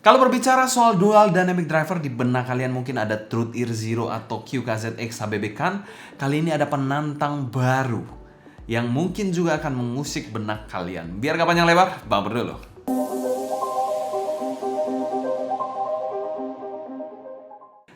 Kalau berbicara soal dual dynamic driver, di benak kalian mungkin ada Truth Ear Zero atau QKZX HBB Kan. Kali ini ada penantang baru yang mungkin juga akan mengusik benak kalian. Biar gak panjang lebar, bumper dulu.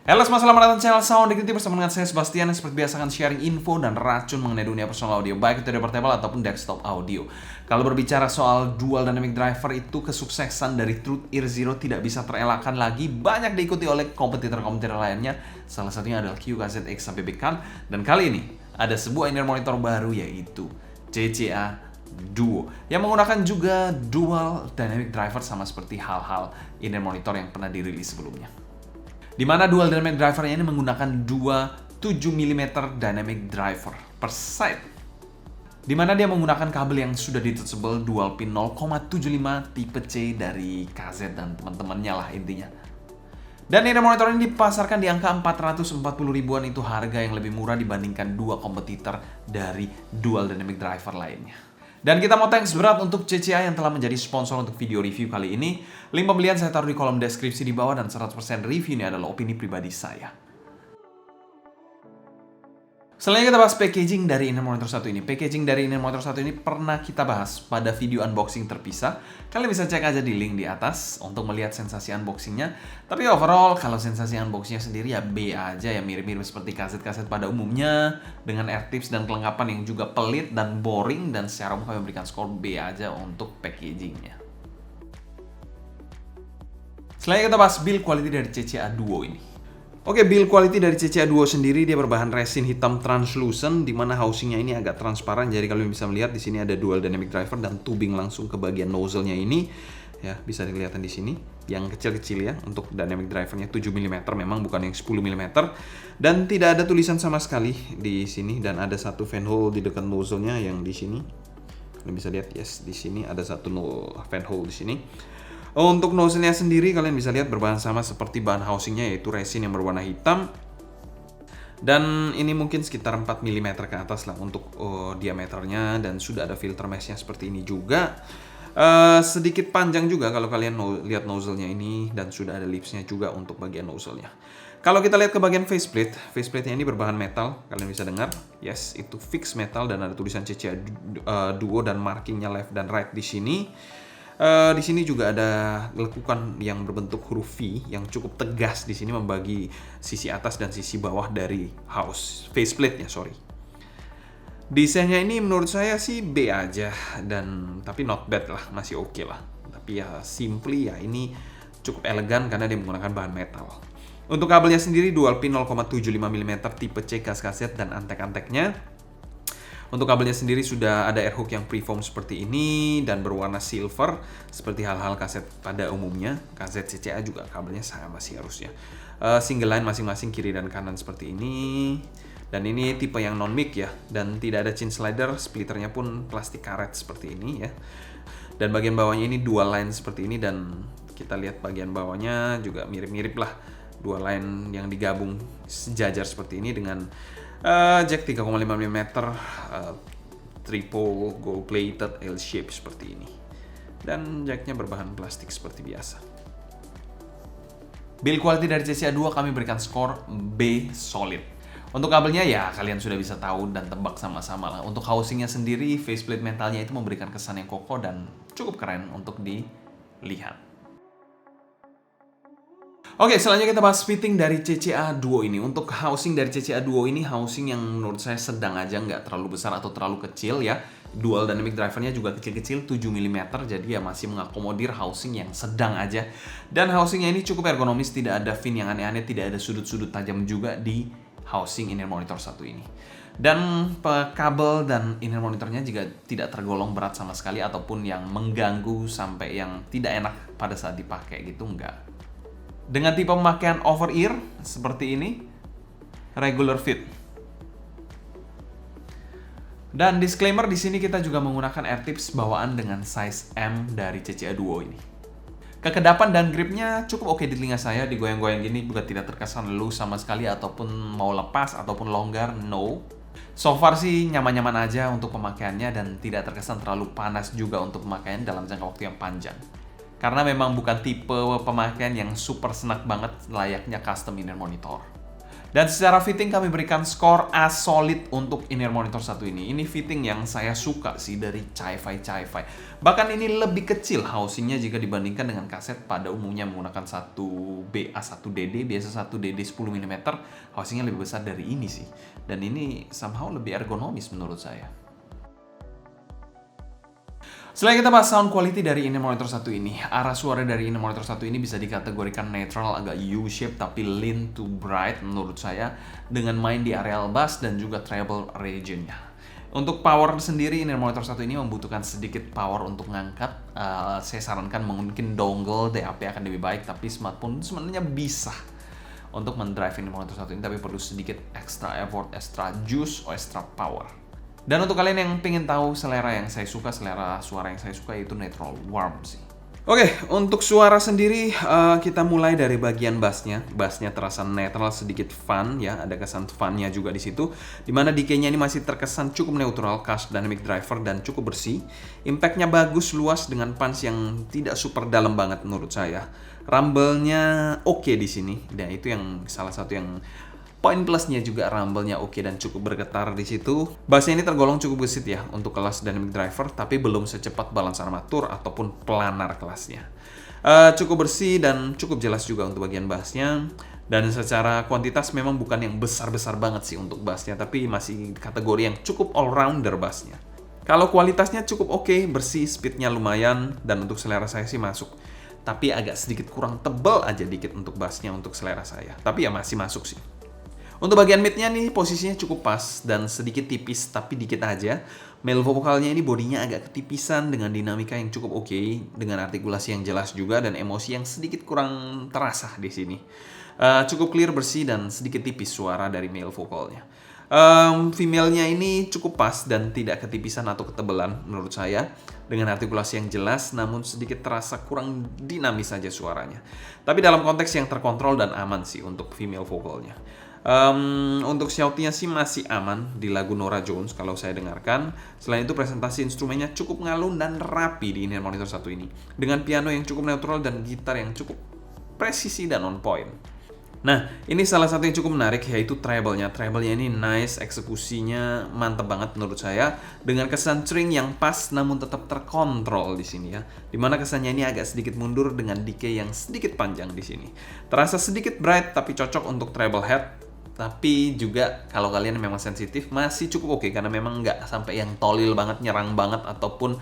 Halo semua, selamat datang di channel Sound Dignity bersama dengan saya Sebastian yang seperti biasa akan sharing info dan racun mengenai dunia personal audio, baik itu dari portable ataupun desktop audio. Kalau berbicara soal dual dynamic driver, itu kesuksesan dari Truth Ear Zero tidak bisa terelakkan lagi, banyak diikuti oleh kompetitor-kompetitor lainnya. Salah satunya adalah QKZX HBB Kan, dan kali ini ada sebuah in-ear monitor baru yaitu CCA Duo yang menggunakan juga dual dynamic driver sama seperti hal-hal in-ear monitor yang pernah dirilis sebelumnya. Di mana dual dynamic drivernya ini menggunakan dua 7 mm dynamic driver per side. Di mana dia menggunakan kabel yang sudah detachable dual pin 0,75 tipe C dari KZ dan teman-temannya lah intinya. Dan ini monitor ini dipasarkan di angka 440 ribuan, itu harga yang lebih murah dibandingkan dua kompetitor dari dual dynamic driver lainnya. Dan kita mau thanks berat untuk CCA yang telah menjadi sponsor untuk video review kali ini. Link pembelian saya taruh di kolom deskripsi di bawah, dan 100% review ini adalah opini pribadi saya. Selanjutnya kita bahas packaging dari in-ear monitor satu ini. Packaging dari in-ear monitor satu ini pernah kita bahas pada video unboxing terpisah. Kalian bisa cek aja di link di atas untuk melihat sensasi unboxingnya. Tapi overall, kalau sensasi unboxingnya sendiri ya B aja, ya mirip-mirip seperti kaset-kaset pada umumnya, dengan air tips dan kelengkapan yang juga pelit dan boring, dan secara umum kami memberikan skor B aja untuk packagingnya. Selanjutnya kita bahas build quality dari CCA Duo ini. Oke, build quality dari CCA Duo sendiri dia berbahan resin hitam translucent, di mana housingnya ini agak transparan. Jadi kalian bisa melihat di sini ada dual dynamic driver dan tubing langsung ke bagian nozzle-nya ini. Ya, bisa dilihat di sini yang kecil-kecil ya, untuk dynamic drivernya 7 mm, memang bukan yang 10 mm. Dan tidak ada tulisan sama sekali di sini, dan ada satu fan hole di dekat nozzle-nya yang di sini. Kalian bisa lihat, yes, di sini ada satu fan hole di sini. Untuk nozzle-nya sendiri kalian bisa lihat berbahan sama seperti bahan housingnya, yaitu resin yang berwarna hitam. Dan ini mungkin sekitar 4 mm ke atas lah untuk diameternya, dan sudah ada filter mesh-nya seperti ini juga. Sedikit panjang juga kalau kalian lihat nozzle-nya ini, dan sudah ada lips-nya juga untuk bagian nozzle-nya. Kalau kita lihat ke bagian faceplate-nya ini berbahan metal, kalian bisa dengar, yes, itu fix metal, dan ada tulisan CCA Duo dan markingnya left dan right di sini. Di sini juga ada lekukan yang berbentuk huruf V yang cukup tegas di sini, membagi sisi atas dan sisi bawah dari faceplate-nya, sorry. Desainnya ini menurut saya sih B aja, dan tapi not bad lah, masih oke lah. Tapi ya simply ya ini cukup elegan karena dia menggunakan bahan metal. Untuk kabelnya sendiri dual pin 0,75 mm tipe C kaset dan antek-anteknya. Untuk kabelnya sendiri sudah ada air hook yang preform seperti ini dan berwarna silver seperti hal-hal kaset pada umumnya. Kaset CCA juga kabelnya sama sih harusnya. Single line masing-masing kiri dan kanan seperti ini. Dan ini tipe yang non mic ya, dan tidak ada chin slider, splitternya pun plastik karet seperti ini ya. Dan bagian bawahnya ini dual line seperti ini, dan kita lihat bagian bawahnya juga mirip-mirip lah, dual line yang digabung sejajar seperti ini dengan jack 3,5 mm triple gold plated L shape seperti ini, dan jacknya berbahan plastik seperti biasa. Build quality dari CCA Duo kami berikan skor B solid. Untuk kabelnya ya kalian sudah bisa tahu dan tebak sama-sama lah. Untuk housingnya sendiri, faceplate metalnya itu memberikan kesan yang kokoh dan cukup keren untuk dilihat. Oke, selanjutnya kita bahas fitting dari CCA Duo ini. Untuk housing dari CCA Duo ini, housing yang menurut saya sedang aja, nggak terlalu besar atau terlalu kecil ya. Dual dynamic drivernya juga kecil-kecil, 7 mm, jadi ya masih mengakomodir housing yang sedang aja. Dan housingnya ini cukup ergonomis, tidak ada fin yang aneh-aneh, tidak ada sudut-sudut tajam juga di housing in-ear monitor satu ini. Dan kabel dan in-ear monitornya juga tidak tergolong berat sama sekali, ataupun yang mengganggu sampai yang tidak enak pada saat dipakai gitu, enggak. Dengan tipe pemakaian over ear seperti ini, regular fit. Dan disclaimer, di sini kita juga menggunakan air tips bawaan dengan size M dari CCA Duo ini. Kekedapan dan gripnya cukup oke di telinga saya, digoyang-goyang gini juga tidak terkesan loose sama sekali ataupun mau lepas ataupun longgar, no. So far sih nyaman-nyaman aja untuk pemakaiannya, dan tidak terkesan terlalu panas juga untuk pemakaian dalam jangka waktu yang panjang. Karena memang bukan tipe pemakaian yang super senak banget layaknya custom in-ear monitor. Dan secara fitting kami berikan skor A solid untuk in-ear monitor satu ini. Ini fitting yang saya suka sih dari Chi-Fi. Bahkan ini lebih kecil housingnya jika dibandingkan dengan kaset pada umumnya menggunakan satu BA 1DD, biasa 1DD 10 mm, housingnya lebih besar dari ini sih. Dan ini somehow lebih ergonomis menurut saya. Selain kita bahas sound quality dari in-ear monitor satu ini, arah suara dari in-ear monitor satu ini bisa dikategorikan netral, agak U-shape tapi lean to bright menurut saya, dengan main di areal bass dan juga treble regionnya. Untuk power sendiri, in-ear monitor satu ini membutuhkan sedikit power untuk ngangkat. Saya sarankan mungkin dongle DAP akan lebih baik, tapi smartphone sebenarnya bisa untuk mendrive in-ear monitor satu ini, tapi perlu sedikit extra effort, extra juice, atau extra power. Dan untuk kalian yang pengen tahu selera yang saya suka, selera suara yang saya suka yaitu netral warm sih. Oke, untuk suara sendiri kita mulai dari bagian bassnya. Bassnya terasa netral, sedikit fun ya, ada kesan funnya juga di situ. Dimana decay-nya ini masih terkesan cukup neutral, khas dynamic driver dan cukup bersih. Impact-nya bagus, luas dengan punch yang tidak super dalam banget menurut saya. Rumble-nya oke di sini, dan itu yang salah satu yang poin plusnya juga, rumble-nya oke dan cukup bergetar di situ. Bassnya ini tergolong cukup gesit ya untuk kelas dynamic driver, tapi belum secepat balance armatur ataupun planar kelasnya. Cukup bersih dan cukup jelas juga untuk bagian bassnya. Dan secara kuantitas memang bukan yang besar-besar banget sih untuk bassnya, tapi masih kategori yang cukup all-rounder bassnya. Kalau kualitasnya cukup oke, bersih, speednya lumayan, dan untuk selera saya sih masuk. Tapi agak sedikit kurang tebal aja dikit untuk bassnya untuk selera saya. Tapi ya masih masuk sih. Untuk bagian mid-nya nih posisinya cukup pas dan sedikit tipis tapi dikit aja. Male vokalnya ini bodinya agak ketipisan dengan dinamika yang cukup oke, dengan artikulasi yang jelas juga dan emosi yang sedikit kurang terasa di sini. Cukup clear, bersih dan sedikit tipis suara dari male vokalnya. Female-nya ini cukup pas dan tidak ketipisan atau ketebalan menurut saya, dengan artikulasi yang jelas namun sedikit terasa kurang dinamis saja suaranya. Tapi dalam konteks yang terkontrol dan aman sih untuk female vokalnya. Untuk shout-nya sih masih aman di lagu Norah Jones kalau saya dengarkan. Selain itu presentasi instrumennya cukup ngalun dan rapi di in-ear monitor satu ini, dengan piano yang cukup neutral dan gitar yang cukup presisi dan on point. Nah, ini salah satu yang cukup menarik yaitu treble-nya. Treble-nya ini nice, eksekusinya mantep banget menurut saya, dengan kesan string yang pas namun tetap terkontrol di sini ya. Dimana kesannya ini agak sedikit mundur dengan decay yang sedikit panjang di sini. Terasa sedikit bright tapi cocok untuk treble head. Tapi juga kalau kalian memang sensitif masih cukup oke, karena memang nggak sampai yang tolil banget, nyerang banget ataupun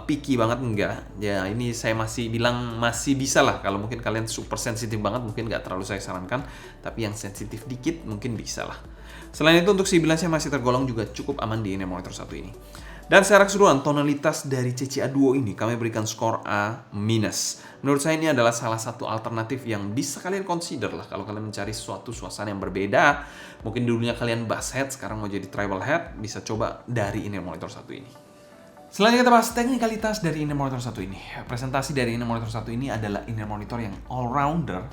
picky banget, enggak. Ya ini saya masih bilang masih bisa lah. Kalau mungkin kalian super sensitif banget mungkin nggak terlalu saya sarankan, tapi yang sensitif dikit mungkin bisa lah. Selain itu untuk sibilannya masih tergolong juga cukup aman di in-ear monitor satu ini. Dan secara keseluruhan tonalitas dari CCA Duo ini kami berikan skor A-. Menurut saya ini adalah salah satu alternatif yang bisa kalian consider lah kalau kalian mencari suatu suasana yang berbeda. Mungkin dulunya kalian bass head, sekarang mau jadi treble head, bisa coba dari in-ear monitor satu ini. Selanjutnya kita bahas teknikalitas dari in-ear monitor satu ini. Presentasi dari in-ear monitor satu ini adalah in-ear monitor yang all-rounder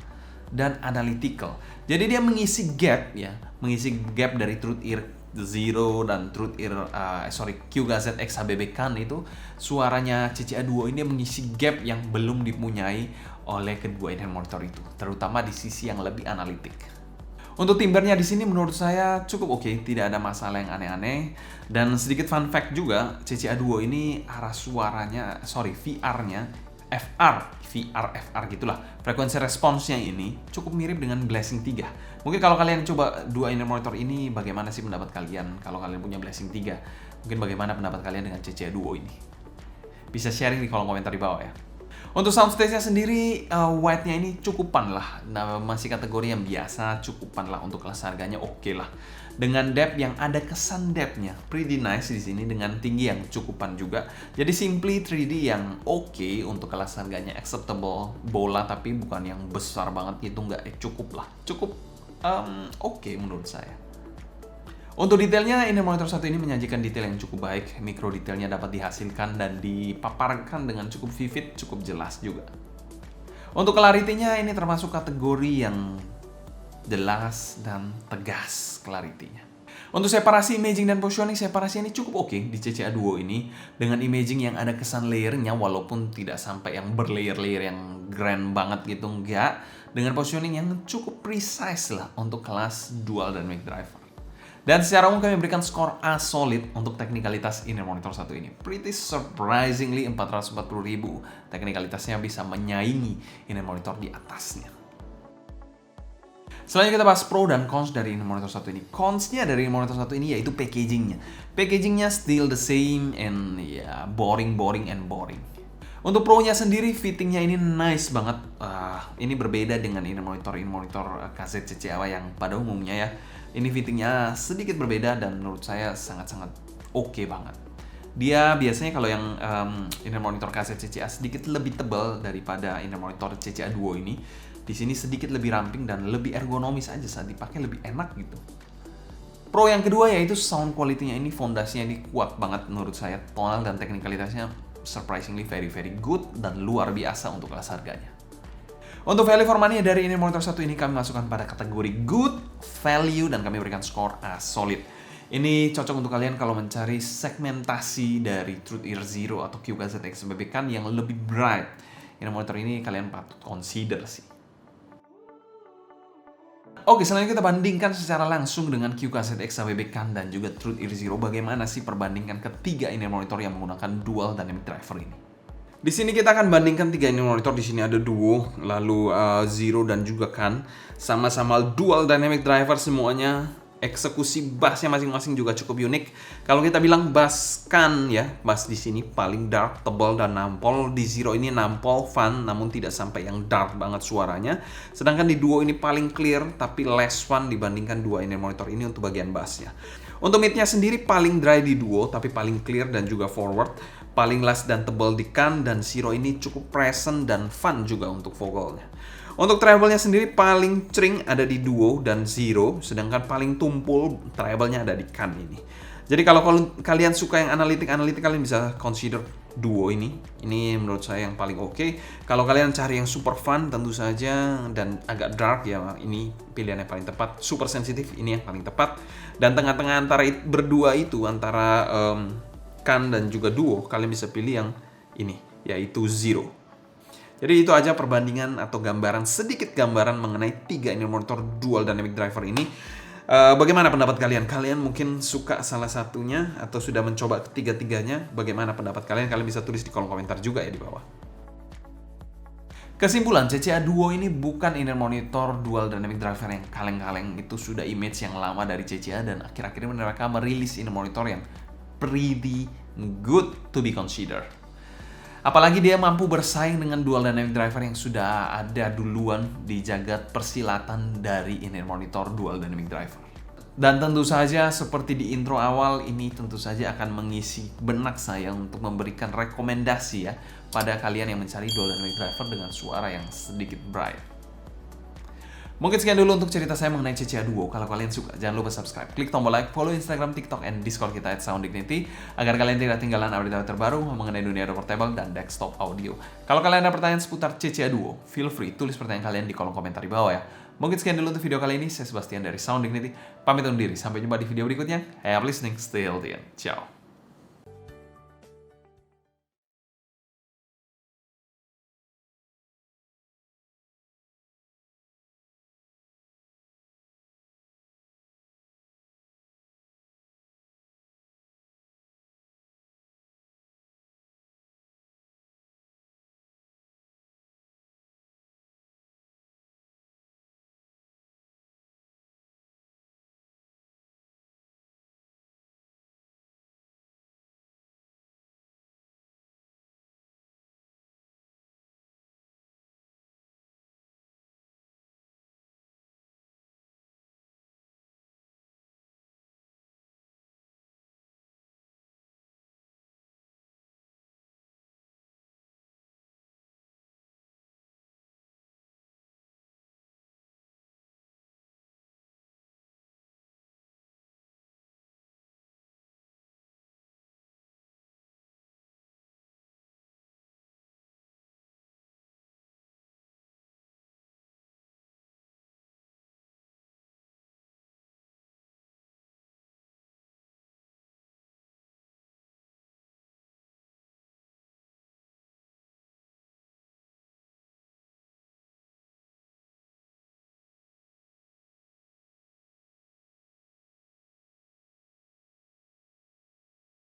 dan analytical. Jadi dia mengisi gap ya, mengisi gap dari Truth Ear Zero dan QGZ X HBB Can itu suaranya CCA Duo ini mengisi gap yang belum dipunyai oleh kedua in-ear monitor itu, terutama di sisi yang lebih analitik. Untuk timbernya di sini menurut saya cukup oke, tidak ada masalah yang aneh-aneh. Dan sedikit fun fact juga, CCA Duo ini arah suaranya, VR gitulah. Frekuensi responsnya ini cukup mirip dengan Blessing 3. Mungkin kalau kalian coba dua in-ear monitor ini, bagaimana sih pendapat kalian? Kalau kalian punya Blessing 3, mungkin bagaimana pendapat kalian dengan CCA Duo ini? Bisa sharing di kolom komentar di bawah ya. Untuk soundstage-nya sendiri, white-nya ini cukupan lah. Nah, masih kategori yang biasa, cukupan lah untuk kelas harganya oke lah. Dengan depth yang ada kesan depth-nya, pretty nice di sini dengan tinggi yang cukupan juga. Jadi simply 3D yang oke untuk kelas harganya acceptable, bola tapi bukan yang besar banget gitu, nggak cukup lah. Cukup oke menurut saya. Untuk detailnya, in-ear monitor satu ini menyajikan detail yang cukup baik. Mikro detailnya dapat dihasilkan dan dipaparkan dengan cukup vivid, cukup jelas juga. Untuk clarity-nya ini termasuk kategori yang jelas dan tegas clarity-nya. Untuk separasi imaging dan positioning, separasi ini cukup oke di CCA Duo ini. Dengan imaging yang ada kesan layernya, walaupun tidak sampai yang berlayer-layer yang grand banget gitu, enggak. Dengan positioning yang cukup precise lah untuk kelas Dual Dynamic Driver. Dan secara umum kami memberikan skor A solid untuk teknikalitas inner monitor satu ini. Pretty surprisingly 440.000. Teknikalitasnya bisa menyaingi inner monitor di atasnya. Selanjutnya kita bahas pro dan cons dari inner monitor satu ini. Cons-nya dari inner monitor satu ini yaitu packagingnya. Packagingnya still the same and ya boring. Untuk pro-nya sendiri, fittingnya ini nice banget. Ini berbeda dengan inner monitor KZCCA yang pada umumnya ya. Ini fittingnya sedikit berbeda dan menurut saya sangat-sangat oke banget. Dia biasanya kalau yang inner monitor KZCCA sedikit lebih tebal daripada inner monitor CCA Duo ini. Di sini sedikit lebih ramping dan lebih ergonomis aja saat dipakai, lebih enak gitu. Pro yang kedua yaitu sound quality-nya ini, fondasinya ini kuat banget menurut saya. Tonal dan teknikalitasnya surprisingly very good dan luar biasa untuk kelas harganya. Untuk value for money dari inner monitor satu ini kami masukkan pada kategori good value dan kami berikan skor A solid. Ini cocok untuk kalian kalau mencari segmentasi dari Truth Ear Zero atau QKZX BBCAN yang lebih bright. Inner monitor ini kalian patut consider sih. Oke, selanjutnya kita bandingkan secara langsung dengan QKZX BBCAN dan juga Truth Ear Zero. Bagaimana sih perbandingan ketiga inner monitor yang menggunakan dual dynamic driver ini? Di sini kita akan bandingkan tiga inner monitor. Di sini ada Duo, lalu Zero dan juga CAN. Sama-sama dual dynamic driver semuanya. Eksekusi bassnya masing-masing juga cukup unik. Kalau kita bilang bass CAN ya, bass di sini paling dark, tebal dan nampol. Di Zero ini nampol, fun, namun tidak sampai yang dark banget suaranya. Sedangkan di Duo ini paling clear, tapi less fun dibandingkan dua inner monitor ini untuk bagian bassnya. Untuk mid-nya sendiri paling dry di Duo, tapi paling clear dan juga forward. Paling last dan tebal di CAN, dan Zero ini cukup present dan fun juga untuk vokalnya. Untuk treble-nya sendiri paling cering ada di Duo dan Zero, sedangkan paling tumpul treble-nya ada di CAN ini. Jadi kalau kalian suka yang analitik kalian bisa consider Duo ini. Ini menurut saya yang paling oke. Kalau kalian cari yang super fun tentu saja dan agak dark ya, ini pilihan yang paling tepat. Super sensitif ini yang paling tepat. Dan tengah-tengah antara berdua itu, antara CAN dan juga Duo, kalian bisa pilih yang ini, yaitu Zero. Jadi itu aja perbandingan atau sedikit gambaran mengenai tiga inner monitor dual dynamic driver ini. Bagaimana pendapat kalian? Kalian mungkin suka salah satunya atau sudah mencoba ketiga-tiganya? Bagaimana pendapat kalian? Kalian bisa tulis di kolom komentar juga ya di bawah. Kesimpulan, CCA Duo ini bukan inner monitor dual dynamic driver yang kaleng-kaleng. Itu sudah image yang lama dari CCA dan akhir-akhir ini mereka merilis inner monitor yang pretty good to be considered. Apalagi dia mampu bersaing dengan dual dynamic driver yang sudah ada duluan di jagat persilatan dari inner monitor dual dynamic driver. Dan tentu saja seperti di intro awal, ini tentu saja akan mengisi benak saya untuk memberikan rekomendasi ya pada kalian yang mencari dual dynamic driver dengan suara yang sedikit bright. Mungkin sekian dulu untuk cerita saya mengenai CCA Duo. Kalau kalian suka, jangan lupa subscribe, klik tombol like, follow Instagram, TikTok, and Discord kita @SoundDignity agar kalian tidak ketinggalan update terbaru mengenai dunia portable dan desktop audio. Kalau kalian ada pertanyaan seputar CCA Duo, feel free tulis pertanyaan kalian di kolom komentar di bawah ya. Mungkin sekian dulu untuk video kali ini. Saya Sebastian dari SoundDignity. Pamit undur diri. Sampai jumpa di video berikutnya. Have listening, stay healthy, and ciao.